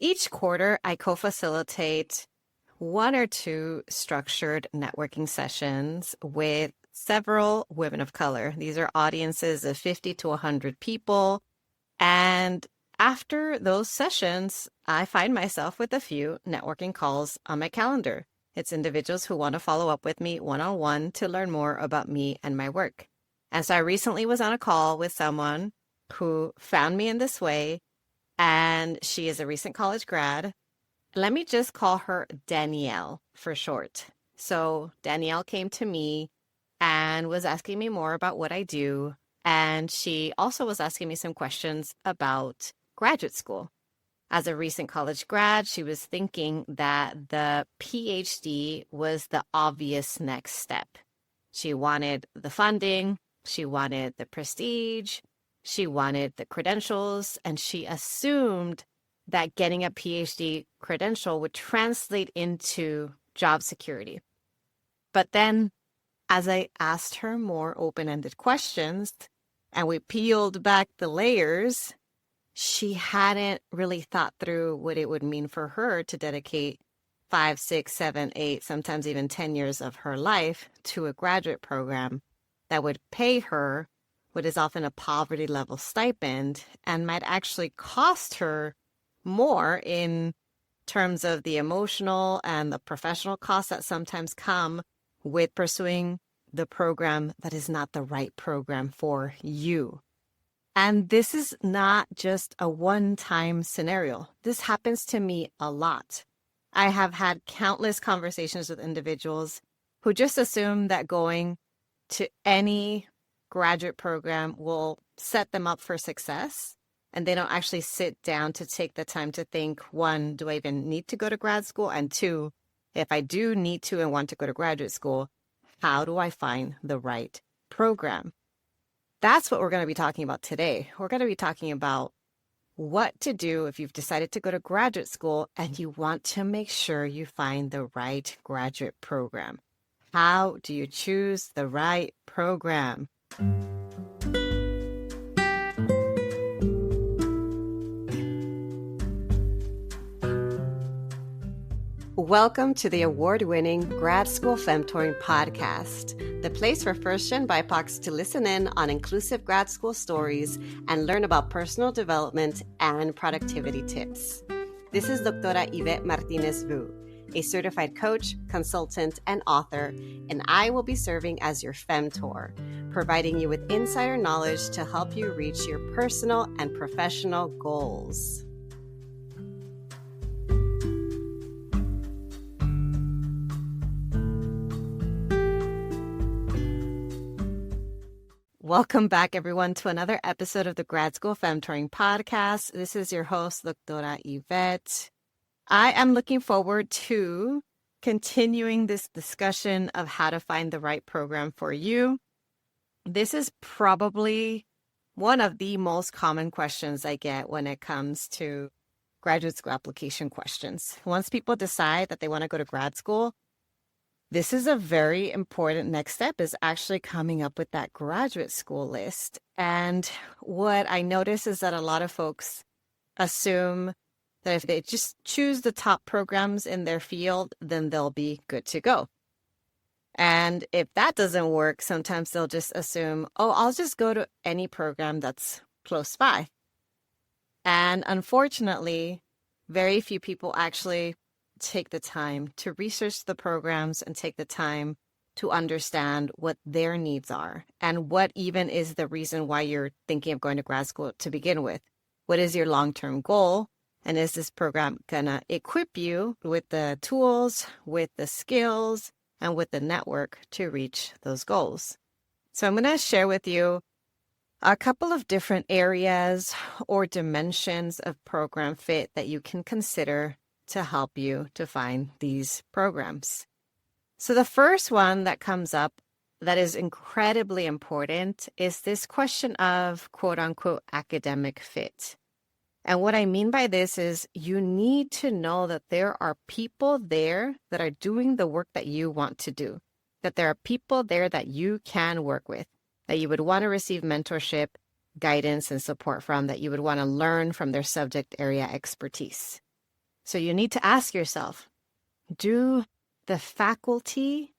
Each quarter, I co-facilitate one or two structured networking sessions with several women of color. These are audiences of 50 to 100 people. And after those sessions, I find myself with a few networking calls on my calendar. It's individuals who want to follow up with me one-on-one to learn more about me and my work. And so I recently was on a call with someone who found me in this way, and she is a recent college grad. Let me just call her Danielle for short. So Danielle came to me and was asking me more about what I do. And she also was asking me some questions about graduate school. As a recent college grad, she was thinking that the PhD was the obvious next step. She wanted the funding, she wanted the prestige, she wanted the credentials, and she assumed that getting a PhD credential would translate into job security. But then, as I asked her more open-ended questions and we peeled back the layers, she hadn't really thought through what it would mean for her to dedicate 5, 6, 7, 8, sometimes even 10 years of her life to a graduate program that would pay her what is often a poverty level stipend and might actually cost her more in terms of the emotional and the professional costs that sometimes come with pursuing the program that is not the right program for you. And this is not just a one-time scenario. This happens to me a lot. I have had countless conversations with individuals who just assume that going to any graduate program will set them up for success. And they don't actually sit down to take the time to think, one, do I even need to go to grad school? And two, if I do need to and want to go to graduate school, how do I find the right program? That's what we're going to be talking about today. We're going to be talking about what to do if you've decided to go to graduate school and you want to make sure you find the right graduate program. How do you choose the right program? Welcome to the award-winning Grad School Femtoring Podcast, the place for first-gen BIPOCs to listen in on inclusive grad school stories and learn about personal development and productivity tips. This is Doctora Yvette Martinez-Vu, a certified coach, consultant, and author, and I will be serving as your Femtor, providing you with insider knowledge to help you reach your personal and professional goals. Welcome back, everyone, to another episode of the Grad School Femtoring Podcast. This is your host, Doctora Yvette. I am looking forward to continuing this discussion of how to find the right program for you. This is probably one of the most common questions I get when it comes to graduate school application questions. Once people decide that they want to go to grad school, this is a very important next step, is actually coming up with that graduate school list. And what I notice is that a lot of folks assume that if they just choose the top programs in their field, then they'll be good to go. And if that doesn't work, sometimes they'll just assume, oh, I'll just go to any program that's close by. And unfortunately, very few people actually take the time to research the programs and take the time to understand what their needs are and what even is the reason why you're thinking of going to grad school to begin with. What is your long-term goal? And is this program gonna equip you with the tools, with the skills, and with the network to reach those goals? So I'm gonna share with you a couple of different areas or dimensions of program fit that you can consider to help you to find these programs. So the first one that comes up that is incredibly important is this question of quote unquote academic fit. And what I mean by this is you need to know that there are people there that are doing the work that you want to do, that there are people there that you can work with, that you would want to receive mentorship, guidance, and support from, that you would want to learn from their subject area expertise. So you need to ask yourself, do the faculty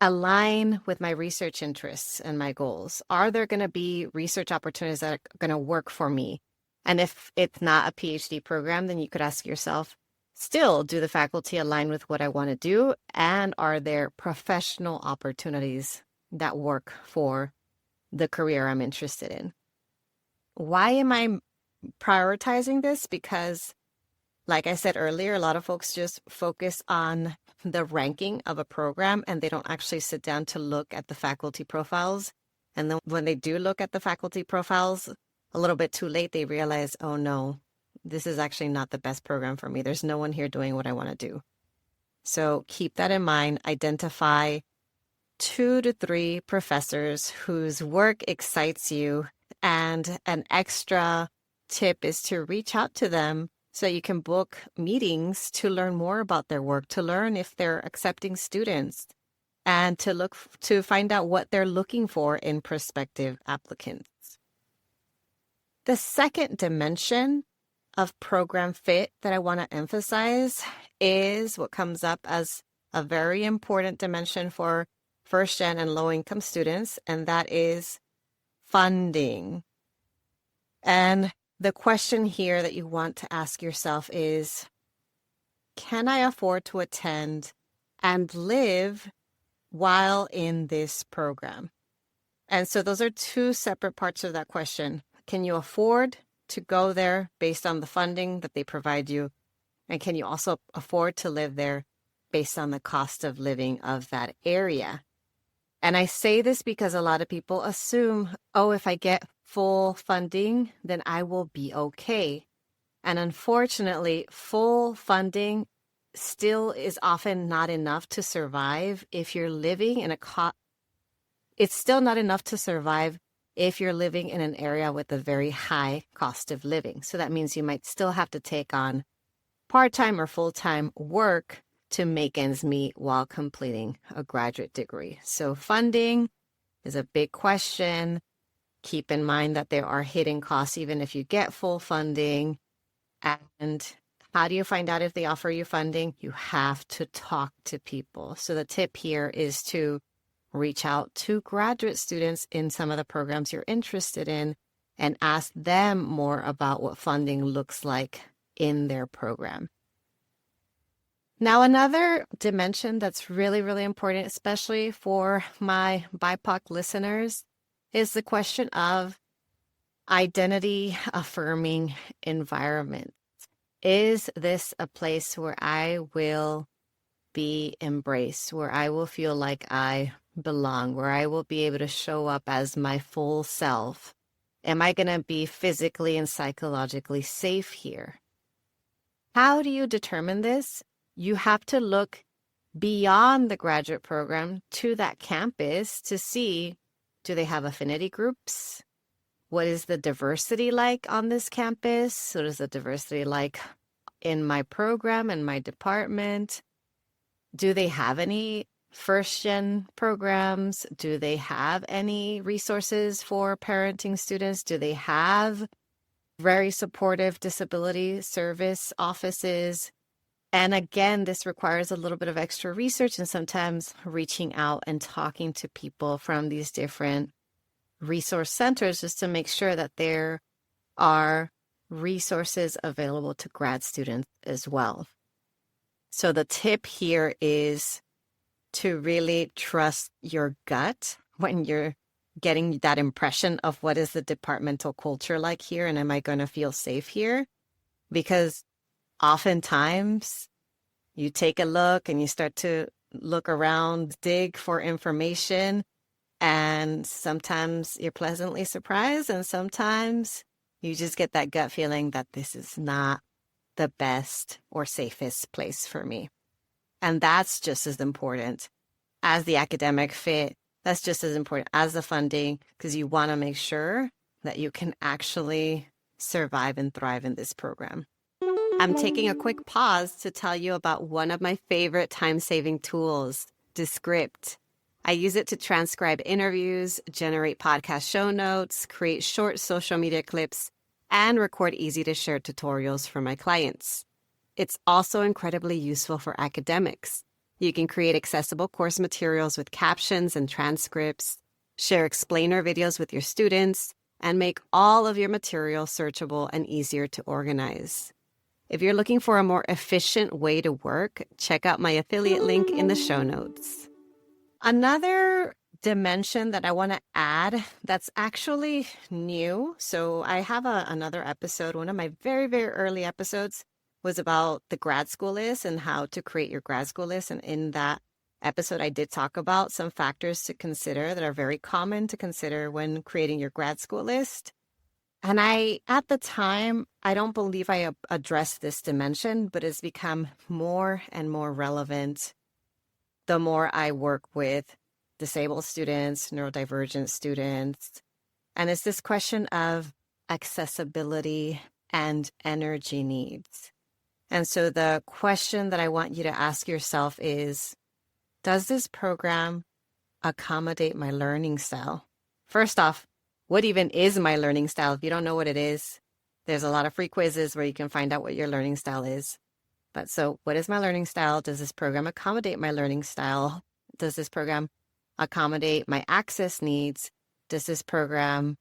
align with my research interests and my goals? Are there going to be research opportunities that are going to work for me? And if it's not a PhD program, then you could ask yourself, still, do the faculty align with what I want to do? And are there professional opportunities that work for the career I'm interested in? Why am I prioritizing this? Because, like I said earlier, a lot of folks just focus on the ranking of a program and they don't actually sit down to look at the faculty profiles. And then when they do look at the faculty profiles, a little bit too late, they realize, oh no, this is actually not the best program for me. There's no one here doing what I want to do. So keep that in mind. Identify 2 to 3 professors whose work excites you. And an extra tip is to reach out to them so you can book meetings to learn more about their work, to learn if they're accepting students, and to find out what they're looking for in prospective applicants. The second dimension of program fit that I want to emphasize is what comes up as a very important dimension for first-gen and low-income students, and that is funding. And the question here that you want to ask yourself is, can I afford to attend and live while in this program? And so those are 2 separate parts of that question. Can you afford to go there based on the funding that they provide you? And can you also afford to live there based on the cost of living of that area? And I say this because a lot of people assume, oh, if I get full funding, then I will be okay. And unfortunately, full funding still is often not enough to survive if you're living in it's still not enough to survive if you're living in an area with a very high cost of living. So that means you might still have to take on part-time or full-time work to make ends meet while completing a graduate degree. So funding is a big question. Keep in mind that there are hidden costs even if you get full funding. And how do you find out if they offer you funding? You have to talk to people. So the tip here is to reach out to graduate students in some of the programs you're interested in and ask them more about what funding looks like in their program. Now, another dimension that's really, really important, especially for my BIPOC listeners, is the question of identity-affirming environment. Is this a place where I will be embraced, where I will feel like I belong, where I will be able to show up as my full self? Am I going to be physically and psychologically safe here? How do you determine this? You have to look beyond the graduate program to that campus to see, do they have affinity groups? What is the diversity like on this campus? What is the diversity like in my program and my department? Do they have any first-gen programs? Do they have any resources for parenting students? Do they have very supportive disability service offices? And again, this requires a little bit of extra research and sometimes reaching out and talking to people from these different resource centers just to make sure that there are resources available to grad students as well. So the tip here is to really trust your gut when you're getting that impression of what is the departmental culture like here and am I going to feel safe here? Because oftentimes you take a look and you start to look around, dig for information, and sometimes you're pleasantly surprised and sometimes you just get that gut feeling that this is not the best or safest place for me. And that's just as important as the academic fit. That's just as important as the funding because you want to make sure that you can actually survive and thrive in this program. I'm taking a quick pause to tell you about one of my favorite time-saving tools, Descript. I use it to transcribe interviews, generate podcast show notes, create short social media clips, and record easy-to-share tutorials for my clients. It's also incredibly useful for academics. You can create accessible course materials with captions and transcripts, share explainer videos with your students, and make all of your material searchable and easier to organize. If you're looking for a more efficient way to work, check out my affiliate link in the show notes. Another dimension that I want to add that's actually new. So I have another episode. One of my very, very early episodes was about the grad school list and how to create your grad school list. And in that episode, I did talk about some factors to consider that are very common to consider when creating your grad school list. And at the time, I don't believe I addressed this dimension, but it's become more and more relevant the more I work with disabled students, neurodivergent students. And it's this question of accessibility and energy needs. And so the question that I want you to ask yourself is, does this program accommodate my learning style? First off, what even is my learning style? If you don't know what it is, there's a lot of free quizzes where you can find out what your learning style is. But so what is my learning style? Does this program accommodate my learning style? Does this program accommodate my access needs? Does this program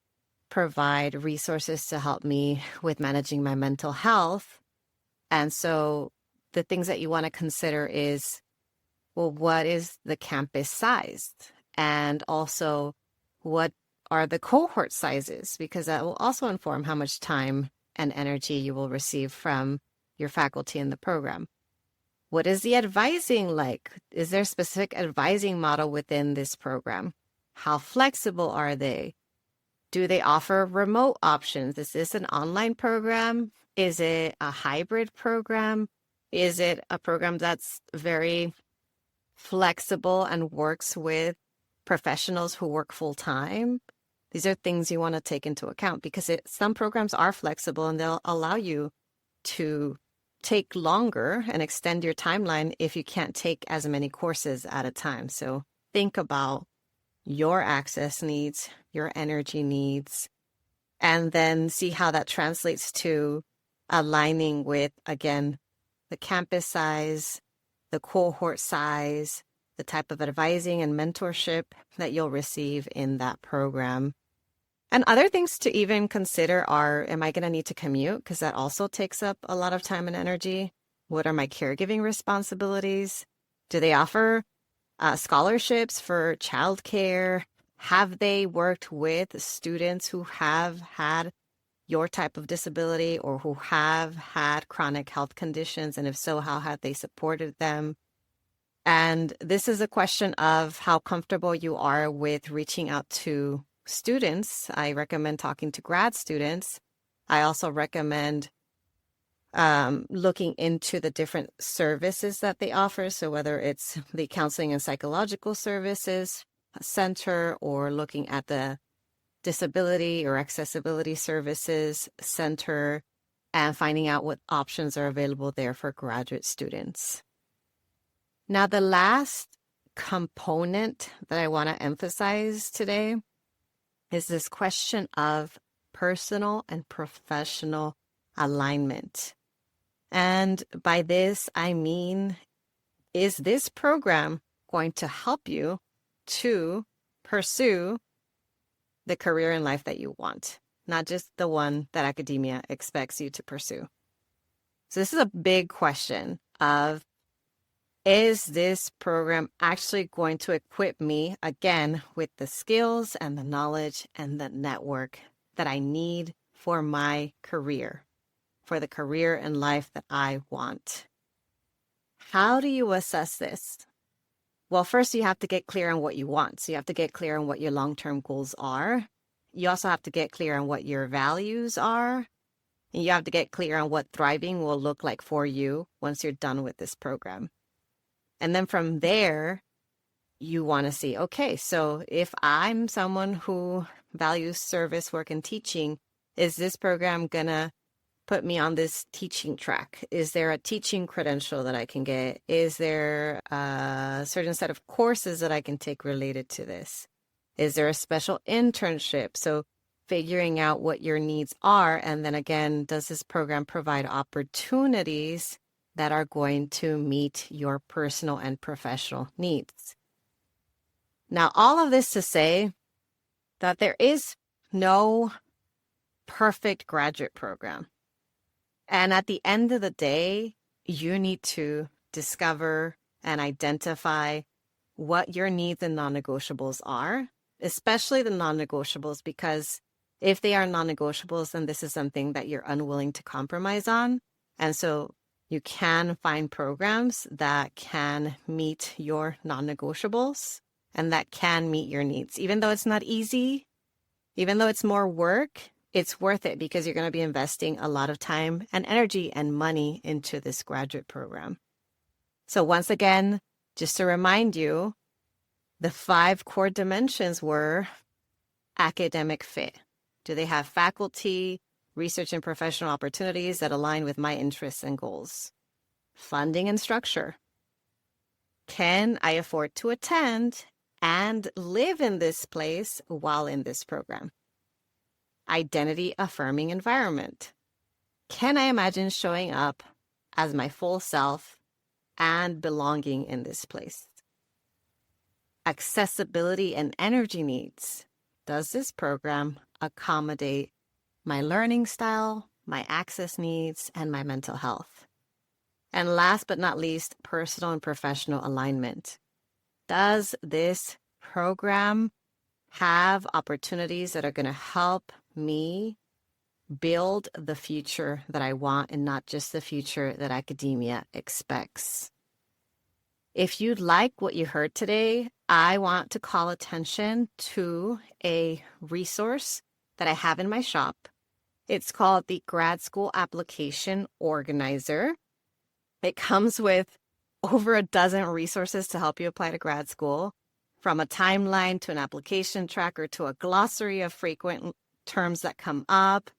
provide resources to help me with managing my mental health? And so the things that you want to consider is, well, what is the campus size? And also, what are the cohort sizes? Because that will also inform how much time and energy you will receive from your faculty in the program. What is the advising like? Is there a specific advising model within this program? How flexible are they? Do they offer remote options? Is this an online program? Is it a hybrid program? Is it a program that's very flexible and works with professionals who work full time? These are things you want to take into account because some programs are flexible and they'll allow you to take longer and extend your timeline if you can't take as many courses at a time. So think about your access needs, your energy needs, and then see how that translates to aligning with, again, the campus size, the cohort size, the type of advising and mentorship that you'll receive in that program. And other things to even consider are, am I going to need to commute? Because that also takes up a lot of time and energy. What are my caregiving responsibilities? Do they offer scholarships for childcare? Have they worked with students who have had your type of disability or who have had chronic health conditions? And if so, how have they supported them? And this is a question of how comfortable you are with reaching out to students. I recommend talking to grad students. I also recommend looking into the different services that they offer. So whether it's the counseling and psychological services center or looking at the disability or accessibility services center and finding out what options are available there for graduate students. Now, the last component that I want to emphasize today is this question of personal and professional alignment. And by this, I mean, is this program going to help you to pursue the career in life that you want, not just the one that academia expects you to pursue? So this is a big question of, is this program actually going to equip me, again, with the skills and the knowledge and the network that I need for my career, for the career and life that I want? How do you assess this? Well, first, you have to get clear on what you want. So you have to get clear on what your long-term goals are. You also have to get clear on what your values are. And you have to get clear on what thriving will look like for you once you're done with this program. And then from there, you want to see, okay, so if I'm someone who values service, work, and teaching, is this program going to put me on this teaching track? Is there a teaching credential that I can get? Is there a certain set of courses that I can take related to this? Is there a special internship? So figuring out what your needs are. And then again, does this program provide opportunities that are going to meet your personal and professional needs. Now, all of this to say that there is no perfect graduate program. And at the end of the day, you need to discover and identify what your needs and non-negotiables are, especially the non-negotiables, because if they are non-negotiables, then this is something that you're unwilling to compromise on. And so you can find programs that can meet your non-negotiables and that can meet your needs. Even though it's not easy, even though it's more work, it's worth it because you're going to be investing a lot of time and energy and money into this graduate program. So once again, just to remind you, the 5 core dimensions were academic fit. Do they have faculty, research, and professional opportunities that align with my interests and goals? Funding and structure. Can I afford to attend and live in this place while in this program? Identity-affirming environment. Can I imagine showing up as my full self and belonging in this place? Accessibility and energy needs. Does this program accommodate my learning style, my access needs, and my mental health? And last but not least, personal and professional alignment. Does this program have opportunities that are going to help me build the future that I want and not just the future that academia expects? If you like what you heard today, I want to call attention to a resource that I have in my shop. It's called the Grad School Application Organizer. It comes with over a dozen resources to help you apply to grad school, from a timeline to an application tracker to a glossary of frequent terms that come up,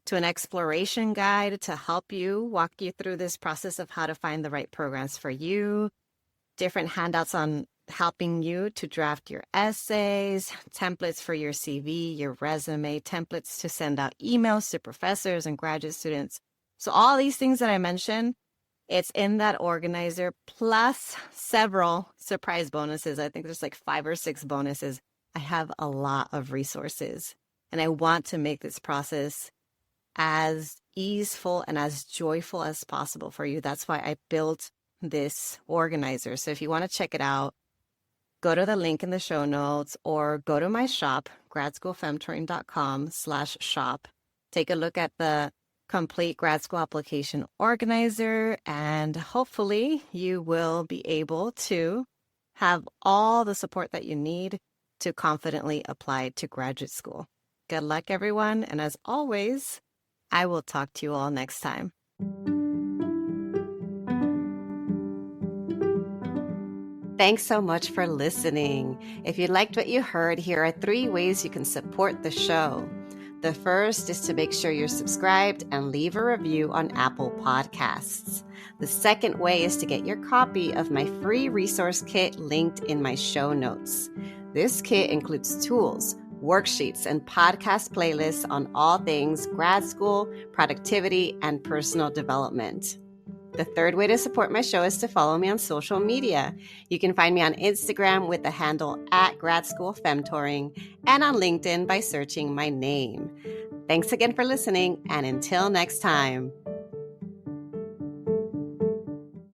to an exploration guide to help you walk you through this process of how to find the right programs for you, different handouts on helping you to draft your essays, templates for your CV, your resume, templates to send out emails to professors and graduate students. So all these things that I mentioned, it's in that organizer, plus several surprise bonuses. I think there's like 5 or 6 bonuses. I have a lot of resources, and I want to make this process as easeful and as joyful as possible for you. That's why I built this organizer. So if you want to check it out, go to the link in the show notes or go to my shop, gradschoolfemtoring.com/shop. Take a look at the complete grad school application organizer, and hopefully you will be able to have all the support that you need to confidently apply to graduate school. Good luck, everyone. And as always, I will talk to you all next time. Thanks so much for listening. If you liked what you heard, here are 3 ways you can support the show. The first is to make sure you're subscribed and leave a review on Apple Podcasts. The second way is to get your copy of my free resource kit linked in my show notes. This kit includes tools, worksheets, and podcast playlists on all things grad school, productivity, and personal development. The third way to support my show is to follow me on social media. You can find me on Instagram with the handle @Grad School Femtoring and on LinkedIn by searching my name. Thanks again for listening, and until next time.